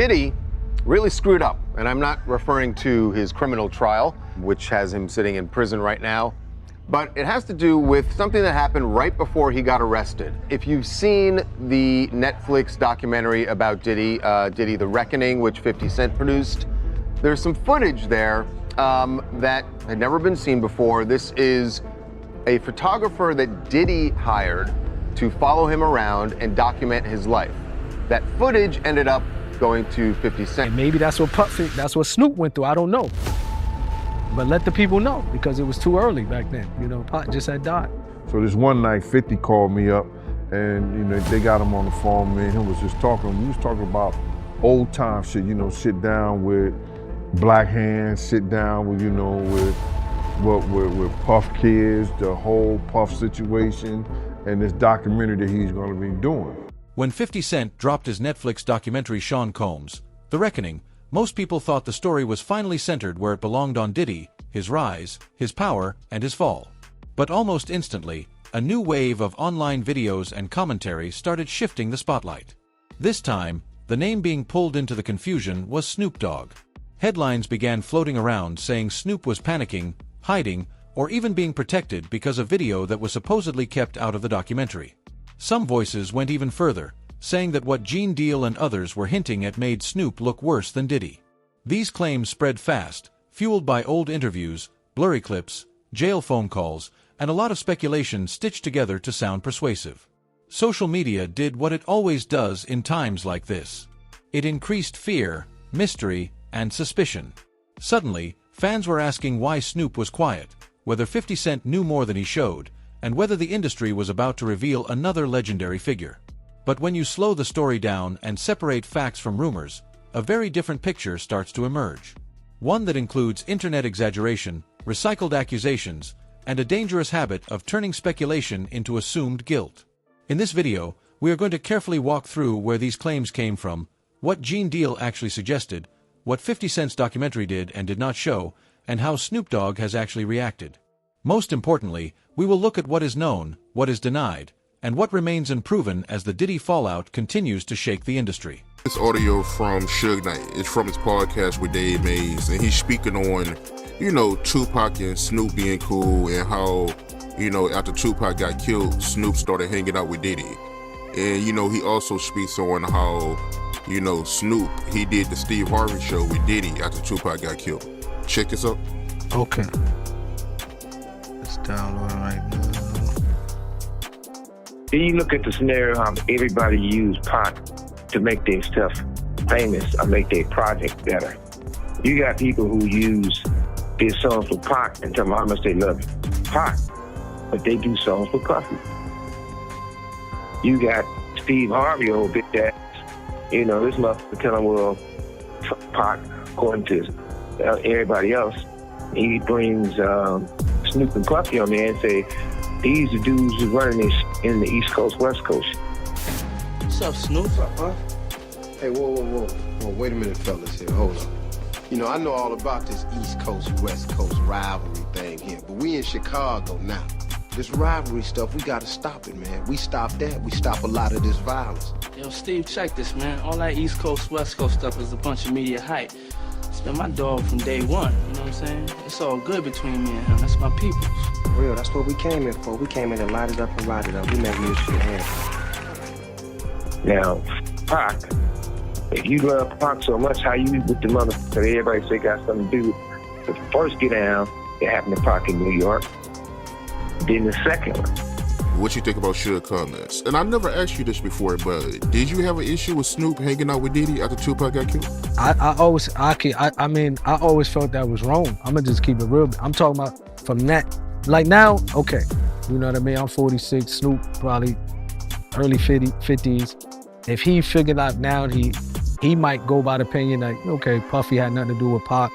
Diddy really screwed up, and I'm not referring to his criminal trial, which has him sitting in prison right now, but it has to do with something that happened right before he got arrested. If you've seen the Netflix documentary about Diddy, Diddy The Reckoning, which 50 Cent produced, there's some footage there that had never been seen before. This is a photographer that Diddy hired to follow him around and document his life. That footage ended up going to 50 Cent. And maybe that's what Snoop went through, I don't know. But let the people know, because it was too early back then. You know, Pac just had died. So this one night, 50 called me up, and you know, they got him on the phone. Me and him was just talking. We was talking about old time shit, you know, sit down with Black Hands, sit down with, you know, with Puff Kids, the whole Puff situation, and this documentary that he's gonna be doing. When 50 Cent dropped his Netflix documentary Sean Combs, The Reckoning, most people thought the story was finally centered where it belonged on Diddy, his rise, his power, and his fall. But almost instantly, a new wave of online videos and commentary started shifting the spotlight. This time, the name being pulled into the confusion was Snoop Dogg. Headlines began floating around saying Snoop was panicking, hiding, or even being protected because of video that was supposedly kept out of the documentary. Some voices went even further, saying that what Gene Deal and others were hinting at made Snoop look worse than Diddy. These claims spread fast, fueled by old interviews, blurry clips, jail phone calls, and a lot of speculation stitched together to sound persuasive. Social media did what it always does in times like this. It increased fear, mystery, and suspicion. Suddenly, fans were asking why Snoop was quiet, whether 50 Cent knew more than he showed, and whether the industry was about to reveal another legendary figure. But when you slow the story down and separate facts from rumors, a very different picture starts to emerge. One that includes internet exaggeration, recycled accusations, and a dangerous habit of turning speculation into assumed guilt. In this video, we are going to carefully walk through where these claims came from, what Gene Deal actually suggested, what 50 Cent's documentary did and did not show, and how Snoop Dogg has actually reacted. Most importantly, we will look at what is known, what is denied, and what remains unproven as the Diddy fallout continues to shake the industry. This audio from Suge Knight. It's from his podcast with Dave Mays, and he's speaking on, you know, Tupac and Snoop being cool, and how, you know, after Tupac got killed, Snoop started hanging out with Diddy. And, you know, he also speaks on how, you know, Snoop, he did the Steve Harvey show with Diddy after Tupac got killed. Check this out. Okay. Let's download it right now. Then you look at the scenario how everybody used Pac to make their stuff famous or make their project better. You got people who use their songs for Pac and tell them how much they love Pac, but they do songs for Puffy. You got Steve Harvey, old big ass, you know, this motherfucker telling, well, Pac, according to everybody else, he brings Snoop and Puffy on there and say, these are dudes who running this in the East Coast, West Coast. What's up, Snoop? What's up, huh? Hey, whoa. Wait a minute, fellas here, hold up. You know, I know all about this East Coast, West Coast rivalry thing here, but we in Chicago now. This rivalry stuff, we gotta stop it, man. We stop that, we stop a lot of this violence. Yo, Steve, check this, man. All that East Coast, West Coast stuff is a bunch of media hype. It's been my dog from day one, you know what I'm saying? It's all good between me and him. That's my peoples. Real, that's what we came in for. We came in to light it up and ride it up. We make music here. Now, Pac, if you love Pac so much, how you with the motherfucker that everybody say got something to do with the first get down that happened to Pac in New York, then the second one. What you think about Suge comments? And I never asked you this before, but did you have an issue with Snoop hanging out with Diddy after Tupac got killed? I always felt that was wrong. I'm gonna just keep it real. I'm talking about from that, like now, okay. You know what I mean? I'm 46, Snoop probably early 50s. If he figured out now, he might go by the opinion like, okay, Puffy had nothing to do with Pac.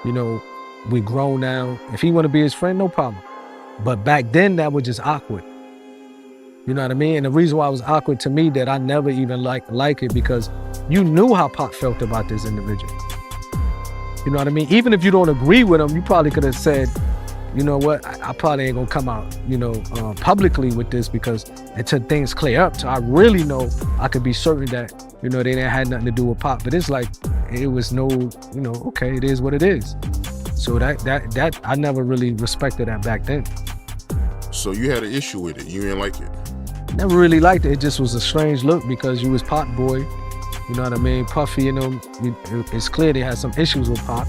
You know, we grown now. If he wanna be his friend, no problem. But back then, that was just awkward. You know what I mean? And the reason why it was awkward to me that I never even like it because you knew how Pac felt about this individual. You know what I mean? Even if you don't agree with him, you probably could have said, you know what, I probably ain't gonna come out, publicly with this, because until things clear up, so I really know, I could be certain that, they didn't have nothing to do with Pop. But it's like, it was no, okay, it is what it is. So that I never really respected that back then. So you had an issue with it. You didn't like it. Never really liked it. It just was a strange look, because you was Pop boy. You know what I mean? Puffy, it's clear they had some issues with Pop.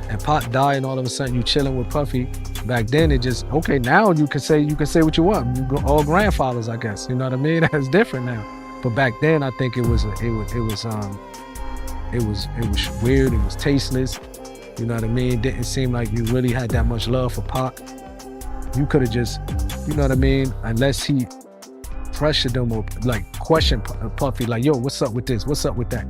And Pop died, and all of a sudden you chilling with Puffy. Back then it just, okay, now you can say what you want. You go, all grandfathers, I guess. You know what I mean? That's different now. But back then I think it was weird, it was tasteless. You know what I mean? It didn't seem like you really had that much love for Pop. You could have just, you know what I mean? Unless he pressured them or like questioned Puffy, like, yo, what's up with this? What's up with that?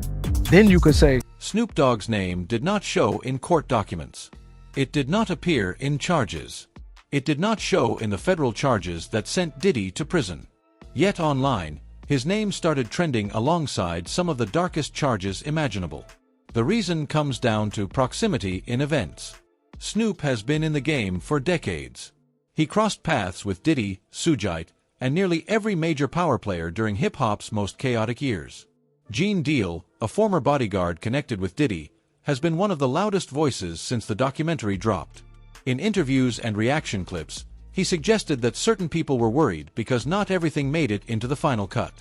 Then you could say. Snoop Dogg's name did not show in court documents. It did not appear in charges. It did not show in the federal charges that sent Diddy to prison. Yet online, his name started trending alongside some of the darkest charges imaginable. The reason comes down to proximity in events. Snoop has been in the game for decades. He crossed paths with Diddy, Sujite, and nearly every major power player during hip-hop's most chaotic years. Gene Deal, a former bodyguard connected with Diddy, has been one of the loudest voices since the documentary dropped. In interviews and reaction clips, he suggested that certain people were worried because not everything made it into the final cut.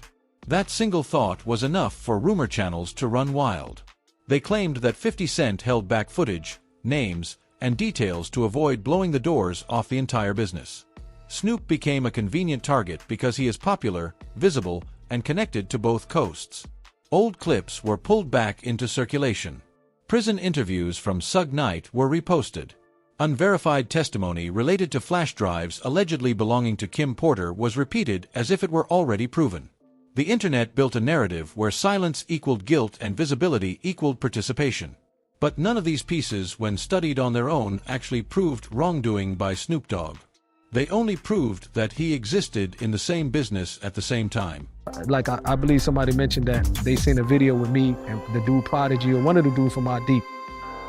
That single thought was enough for rumor channels to run wild. They claimed that 50 Cent held back footage, names, and details to avoid blowing the doors off the entire business. Snoop became a convenient target because he is popular, visible, and connected to both coasts. Old clips were pulled back into circulation. Prison interviews from Suge Knight were reposted. Unverified testimony related to flash drives allegedly belonging to Kim Porter was repeated as if it were already proven. The internet built a narrative where silence equaled guilt and visibility equaled participation. But none of these pieces, when studied on their own, actually proved wrongdoing by Snoop Dogg. They only proved that he existed in the same business at the same time. Like I believe somebody mentioned that they seen a video with me and the dude Prodigy, or one of the dudes from our Deep,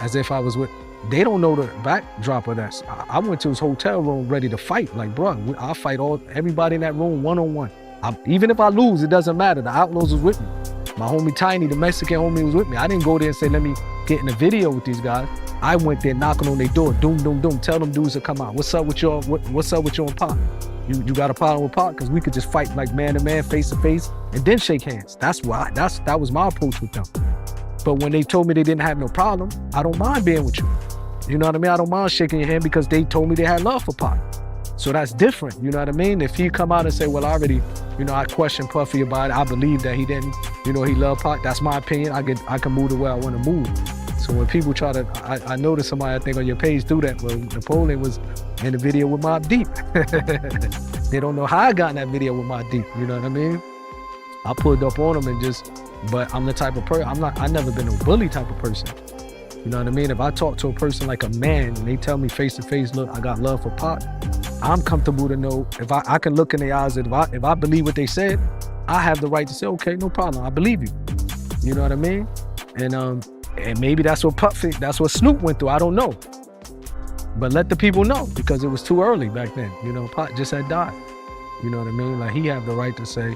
as if I was with. They don't know the backdrop of that. I went to his hotel room ready to fight. Like, bro, I'll fight everybody in that room one-on-one. Even if I lose, it doesn't matter. The Outlaws was with me. My homie Tiny, the Mexican homie, was with me. I didn't go there and say, let me get in a video with these guys. I went there knocking on their door, doom, doom, doom. Tell them dudes to come out. What's up with y'all? What's up with you and Pop? You got a problem with Pop? Because we could just fight like man to man, face to face, and then shake hands. That was my approach with them. But when they told me they didn't have no problem, I don't mind being with you. You know what I mean? I don't mind shaking your hand because they told me they had love for Pop. So that's different, you know what I mean? If he come out and say, well, I already, I questioned Puffy about it. I believe that he didn't, he loved Pop. That's my opinion. I can move the way I want to move. So when people try to, I noticed somebody, I think on your page, do that. Well, Napoleon was in the video with Mobb Deep. They don't know how I got in that video with Mobb Deep, you know what I mean? I pulled up on him but I'm the type of person, I've never been a bully type of person. You know what I mean? If I talk to a person like a man and they tell me face to face, look, I got love for Pop, I'm comfortable to know if I can look in their eyes, and if I believe what they said, I have the right to say, okay, no problem, I believe you. You know what I mean? And maybe that's what Snoop went through, I don't know. But let the people know, because it was too early back then. Pop just had died. You know what I mean? Like, he had the right to say,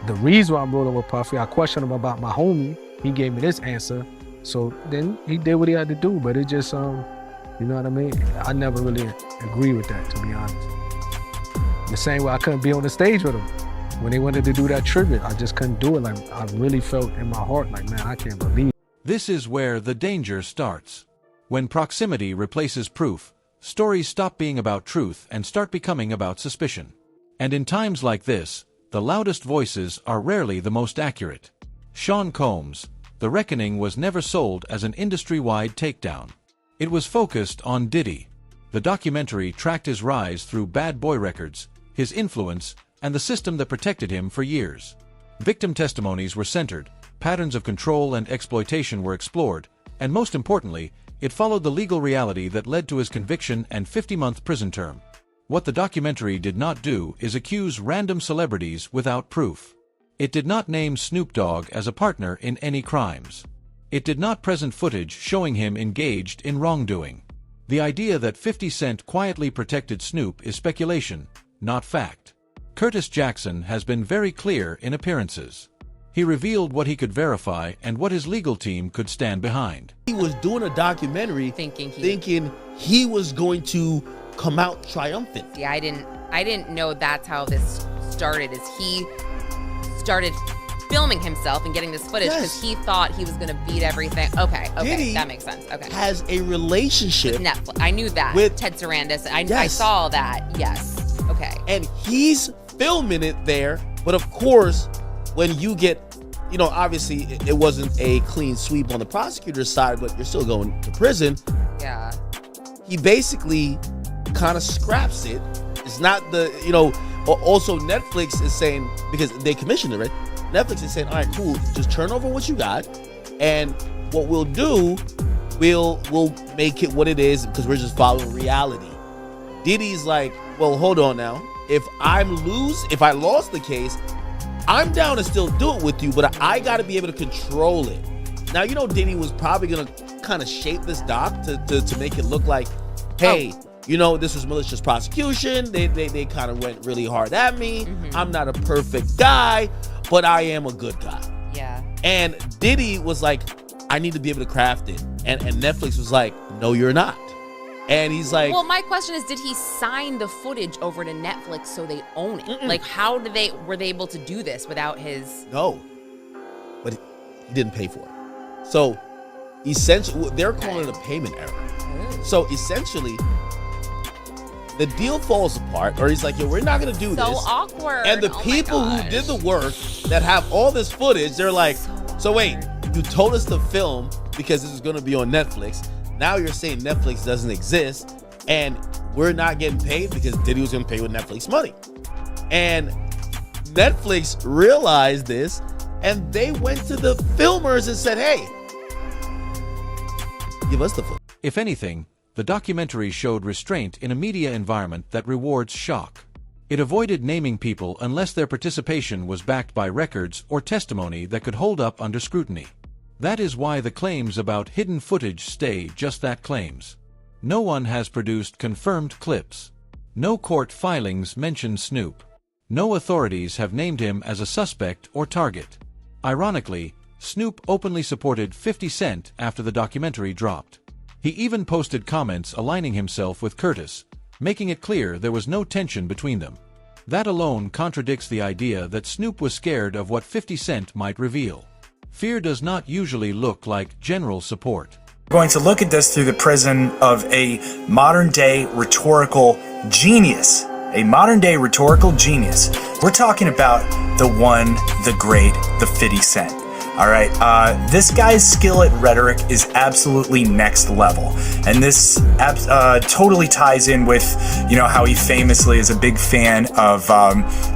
the reason why I'm rolling with Puffy, I questioned him about my homie, he gave me this answer. So then he did what he had to do, but it just, you know what I mean? I never really agree with that, to be honest. The same way I couldn't be on the stage with him. When they wanted to do that tribute, I just couldn't do it. Like, I really felt in my heart, like, man, I can't believe it. This is where the danger starts. When proximity replaces proof, stories stop being about truth and start becoming about suspicion. And in times like this, the loudest voices are rarely the most accurate. Sean Combs, The Reckoning was never sold as an industry-wide takedown. It was focused on Diddy. The documentary tracked his rise through Bad Boy Records, his influence, and the system that protected him for years. Victim testimonies were centered, patterns of control and exploitation were explored, and most importantly, it followed the legal reality that led to his conviction and 50-month prison term. What the documentary did not do is accuse random celebrities without proof. It did not name Snoop Dogg as a partner in any crimes. It did not present footage showing him engaged in wrongdoing. The idea that 50 Cent quietly protected Snoop is speculation, not fact. Curtis Jackson has been very clear in appearances. He revealed what he could verify and what his legal team could stand behind. He was doing a documentary thinking he was going to come out triumphant. Yeah, I didn't know that's how this started, is he started filming himself and getting this footage because he thought he was going to beat everything. Okay, Diddy that makes sense. Okay. Has a relationship with Netflix. I knew that. With Ted Sarandis. I saw that. Yes. Okay. And he's filming it there, but of course, when you get, obviously it wasn't a clean sweep on the prosecutor's side, but you're still going to prison. Yeah. He basically kind of scraps it. It's not also Netflix is saying, because they commissioned it, right? Netflix is saying, all right, cool, just turn over what you got, and what we'll do, we'll make it what it is, because we're just following reality. Diddy's like, well, hold on now. If I lost the case, I'm down to still do it with you, but I got to be able to control it. Now, Diddy was probably going to kind of shape this doc to make it look like, hey, this was malicious prosecution. They kind of went really hard at me. Mm-hmm. I'm not a perfect guy, but I am a good guy. Yeah. And Diddy was like, I need to be able to craft it. And Netflix was like, no, you're not. And he's like, well, my question is, did he sign the footage over to Netflix so they own it? Mm-mm. Like, how were they able to do this without his? No, but he didn't pay for it. So essentially, they're calling it a payment error. Ooh. So essentially, the deal falls apart, or he's like, yo, we're not going to do this. So awkward. And the people who did the work that have all this footage, they're like, so wait, you told us to film because this is going to be on Netflix. Now you're saying Netflix doesn't exist, and we're not getting paid because Diddy was going to pay with Netflix money. And Netflix realized this, and they went to the filmers and said, hey, give us the footage. If anything, the documentary showed restraint in a media environment that rewards shock. It avoided naming people unless their participation was backed by records or testimony that could hold up under scrutiny. That is why the claims about hidden footage stay just that, claims. No one has produced confirmed clips. No court filings mention Snoop. No authorities have named him as a suspect or target. Ironically, Snoop openly supported 50 Cent after the documentary dropped. He even posted comments aligning himself with Curtis, making it clear there was no tension between them. That alone contradicts the idea that Snoop was scared of what 50 Cent might reveal. Fear does not usually look like general support. We're going to look at this through the prism of a modern-day rhetorical genius. A modern-day rhetorical genius. We're talking about the one, the great, the 50 Cent. All right, this guy's skill at rhetoric is absolutely next level, and this totally ties in with, how he famously is a big fan of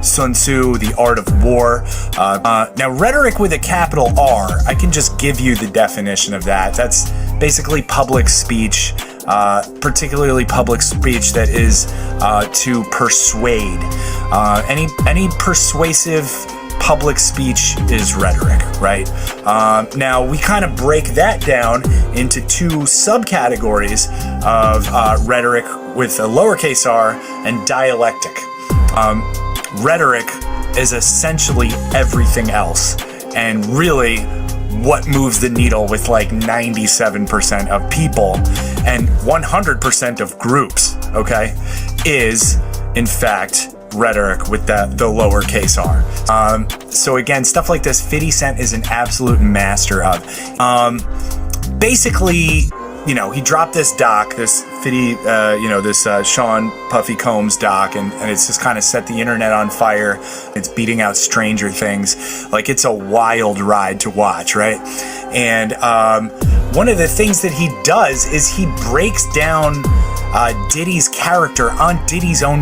Sun Tzu, The Art of War. Now, rhetoric with a capital R, I can just give you the definition of that. That's basically public speech, particularly public speech that is to persuade. Any persuasive public speech is rhetoric, right? Now, we kind of break that down into two subcategories of rhetoric with a lowercase r and dialectic. Rhetoric is essentially everything else, and really what moves the needle with like 97% of people and 100% of groups, okay, is in fact rhetoric with the lowercase r. So again, stuff like this, 50 Cent is an absolute master of. Basically, he dropped this doc, this 50, this Sean Puffy Combs doc, and it's just kind of set the internet on fire. It's beating out Stranger Things. Like, it's a wild ride to watch, right? And one of the things that he does is he breaks down Diddy's character on Diddy's own